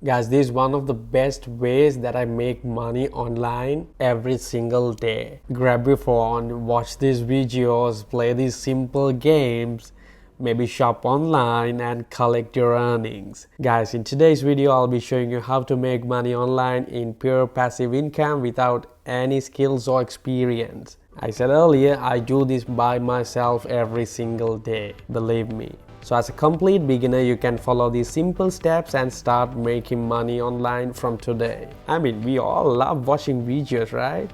Guys, this is one of the best ways that I make money online every single day. Grab your phone, watch these videos, play these simple games, maybe shop online and collect your earnings. Guys, in today's video, I'll be showing you how to make money online in pure passive income without any skills or experience. I said earlier, I do this by myself every single day, believe me. So as a complete beginner, you can follow these simple steps and start making money online from today. I mean, we all love watching videos, right?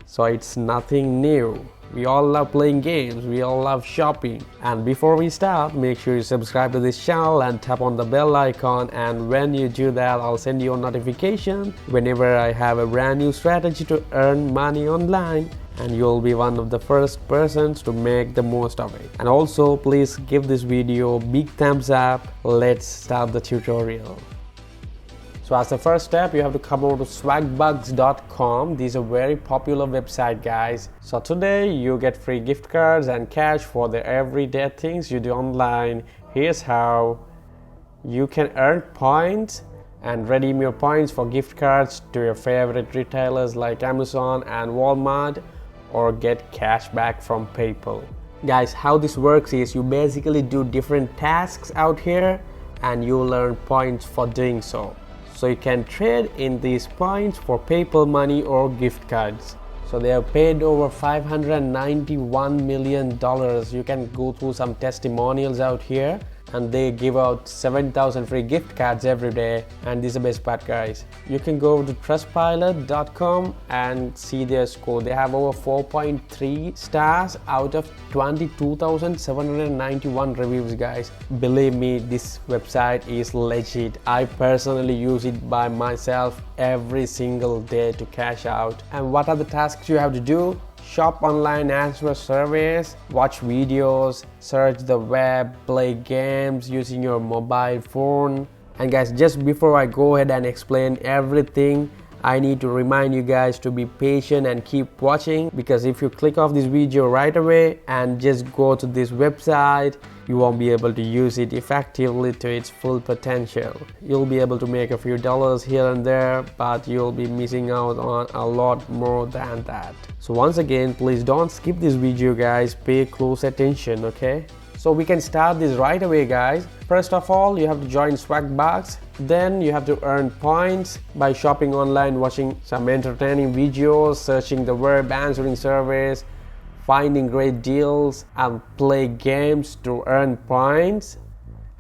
So it's nothing new. We all love playing games, we all love shopping. And before we start, make sure you subscribe to this channel and tap on the bell icon, and when you do that, I'll send you a notification whenever I have a brand new strategy to earn money online, and you'll be one of the first persons to make the most of it. And also, please give this video a big thumbs up. Let's start the tutorial. So as the first step, you have to come over to swagbucks.com. This is a very popular website, guys. So today you get free gift cards and cash for the everyday things you do online. Here's how you can earn points and redeem your points for gift cards to your favorite retailers like Amazon and Walmart, or get cash back from PayPal. Guys, how this works is you basically do different tasks out here and you earn points for doing so. So you can trade in these points for PayPal money or gift cards. So they have paid over $591 million. You can go through some testimonials out here, and they give out 7,000 free gift cards every day. And this is the best part, guys. You can go to trustpilot.com and see their score. They have over 4.3 stars out of 22,791 reviews, guys. Believe me, this website is legit. I personally use it by myself every single day to cash out. And what are the tasks you have to do? Shop online, answer surveys, watch videos, search the web, play games using your mobile phone. And guys, just before I go ahead and explain everything, I need to remind you guys to be patient and keep watching, because if you click off this video right away and just go to this website, you won't be able to use it effectively to its full potential. You'll be able to make a few dollars here and there, but you'll be missing out on a lot more than that. So once again, please don't skip this video, guys. Pay close attention, okay? So we can start this right away, guys. First of all, you have to join Swagbucks. Then you have to earn points by shopping online, watching some entertaining videos, searching the web, answering surveys, finding great deals, and play games to earn points.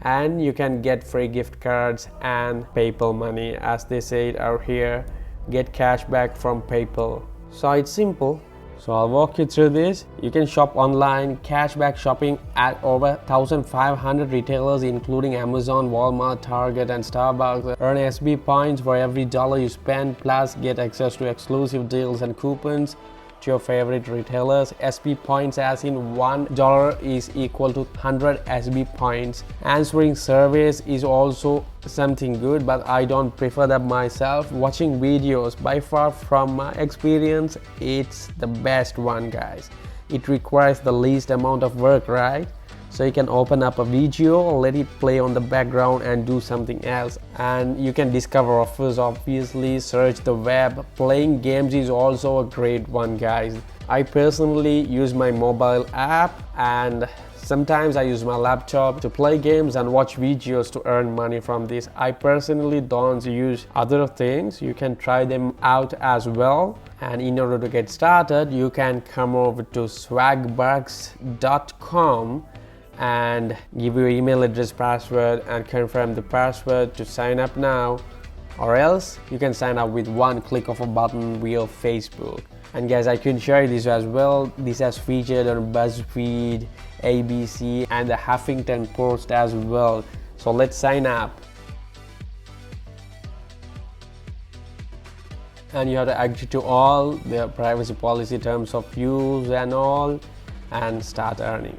And you can get free gift cards and PayPal money, as they say it out here. Get cash back from PayPal. So it's simple. So I'll walk you through this. You can shop online, cashback shopping at over 1,500 retailers including Amazon, Walmart, Target and Starbucks. Earn SB points for every dollar you spend, plus get access to exclusive deals and coupons to your favorite retailers. SB points, as in $1 is equal to 100 SB points. Answering surveys is also something good, but I don't prefer that myself. Watching videos, by far from my experience, it's the best one, guys. It requires the least amount of work, right? So you can open up a video, let it play on the background and do something else. And you can discover offers, obviously, search the web. Playing games is also a great one, guys. I personally use my mobile app, and sometimes I use my laptop to play games and watch videos to earn money from this. I personally don't use other things. You can try them out as well. And in order to get started, you can come over to swagbucks.com and give your email address, password, and confirm the password to sign up now, or else you can sign up with one click of a button via Facebook. And guys, I can share this as well. This has featured on BuzzFeed, ABC and the Huffington Post as well. So let's sign up. And you have to agree to all the privacy policy, terms of use and all, and start earning.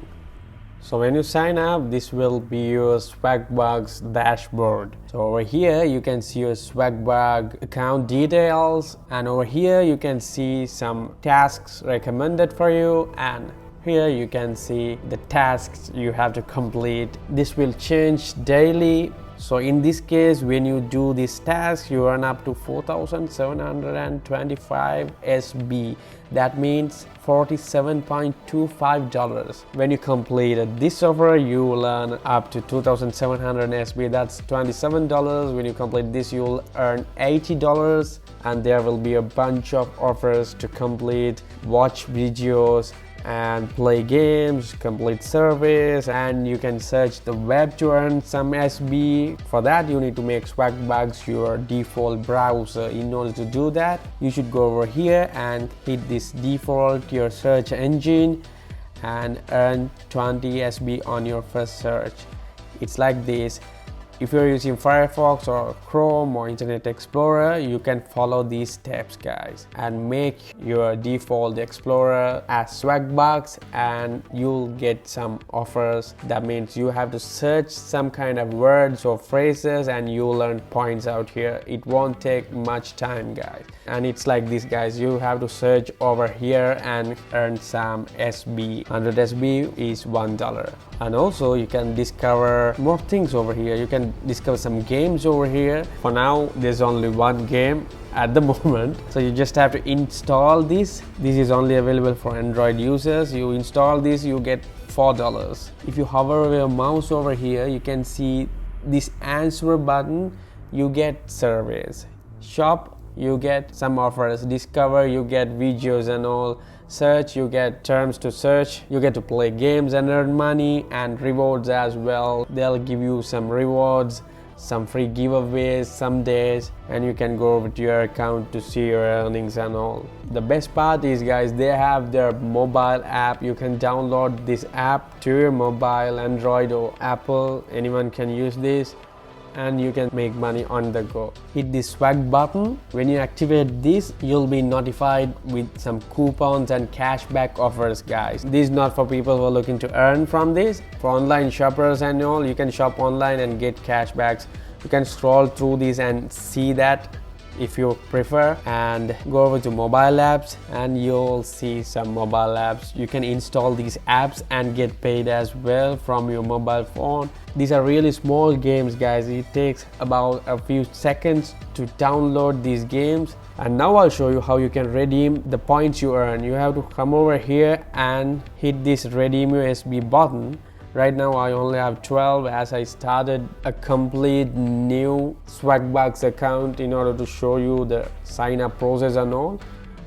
So when you sign up, this will be your Swagbucks dashboard. So over here you can see your Swagbucks account details, and over here you can see some tasks recommended for you, and here you can see the tasks you have to complete. This will change daily So in this case, when you do this task, you earn up to 4,725 SB. That means $47.25. When you completed this offer, you will earn up to 2,700 SB. That's $27. When you complete this, you will earn $80, and there will be a bunch of offers to complete, watch videos and play games, complete service, and you can search the web to earn some SB. For that, you need to make Swagbucks your default browser. In order to do that, you should go over here and hit this default your search engine and earn 20 SB on your first search. It's like this. If you're using Firefox or Chrome or Internet Explorer, you can follow these steps, guys, and make your default Explorer as Swagbucks, and you'll get some offers. That means you have to search some kind of words or phrases and you'll earn points out here. It won't take much time, guys. And it's like this, guys. You have to search over here and earn some SB. 100 SB is $1. And also you can discover more things over here. You can discover some games over here. For now, there's only one game at the moment, so you just have to install this. This is only available for Android users. You install this, you get $4. If you hover your mouse over here, you can see this answer button. You get surveys. Shop, you get some offers. Discover, you get videos and all. Search, you get terms to search. You get to play games and earn money, and rewards as well. They'll give you some rewards, some free giveaways some days, and you can go over to your account to see your earnings and all. The best part is, guys, they have their mobile app. You can download this app to your mobile, Android or Apple. Anyone can use this, and you can make money on the go. Hit this swag button. When you activate this, you'll be notified with some coupons and cashback offers, guys. This is not for people who are looking to earn from this. For online shoppers and all, you can shop online and get cashbacks. You can scroll through this and see that if you prefer, and go over to mobile apps and you'll see some mobile apps. You can install these apps and get paid as well from your mobile phone. These are really small games, guys. It takes about a few seconds to download these games. And now I'll show you how you can redeem the points you earn. You have to come over here and hit this redeem USB button. Right now I only have 12 as I started a complete new Swagbucks account in order to show you the sign up process and all.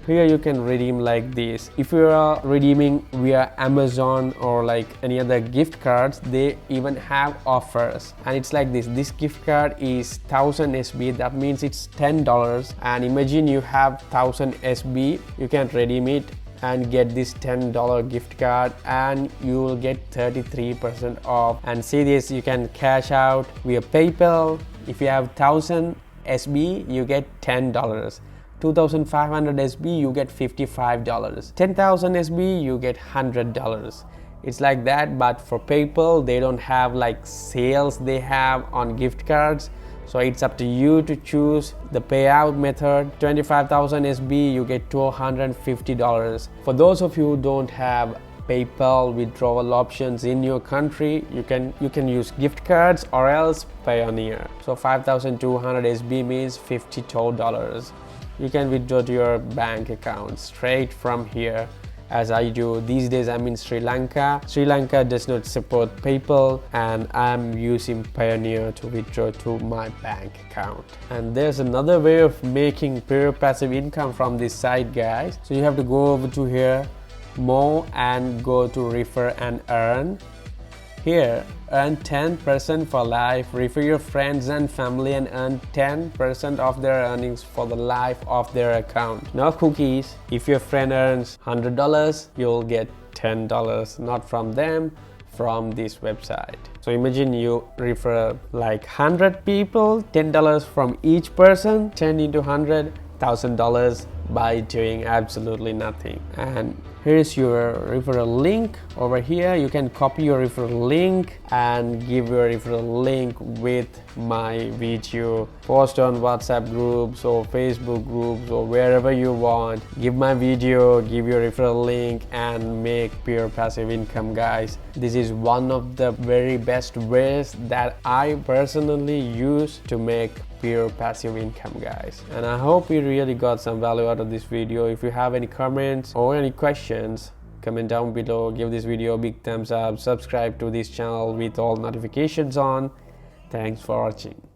Here you can redeem like this. If you are redeeming via Amazon or like any other gift cards, they even have offers, and it's like this. This gift card is 1000 SB. That means it's $10, and imagine you have 1000 SB. You can redeem it and get this $10 gift card, and you will get 33% off. And see this, you can cash out via PayPal. If you have 1000 SB, you get $10. 2500 SB, you get $55. 10,000 SB, you get $100. It's like that, but for PayPal, they don't have like sales they have on gift cards. So it's up to you to choose the payout method. 25,000 SB, you get $250. For those of you who don't have PayPal withdrawal options in your country, you can use gift cards or else Payoneer. So 5,200 SB means $52. You can withdraw to your bank account straight from here, as I do. These days I'm in Sri Lanka. Sri Lanka does not support PayPal, and I'm using Payoneer to withdraw to my bank account. And there's another way of making pure passive income from this site, guys. So you have to go over to here, more, and go to refer and earn. Here, earn 10% for life. Refer your friends and family and earn 10% of their earnings for the life of their account. No cookies. If your friend earns $100, you'll get $10, not from them, from this website. So imagine you refer like 100 people, $10 from each person. 10 into 100, $1,000 by doing absolutely nothing. And here's your referral link. Over here you can copy your referral link and give your referral link with my video, post on WhatsApp groups or Facebook groups or wherever you want. Give my video, give your referral link, and make pure passive income, guys. This is one of the very best ways that I personally use to make pure passive income, guys. And I hope you really got some value out of this video. If you have any comments or any questions, comment down below. Give this video a big thumbs up, subscribe to this channel with all notifications on. Thanks for watching.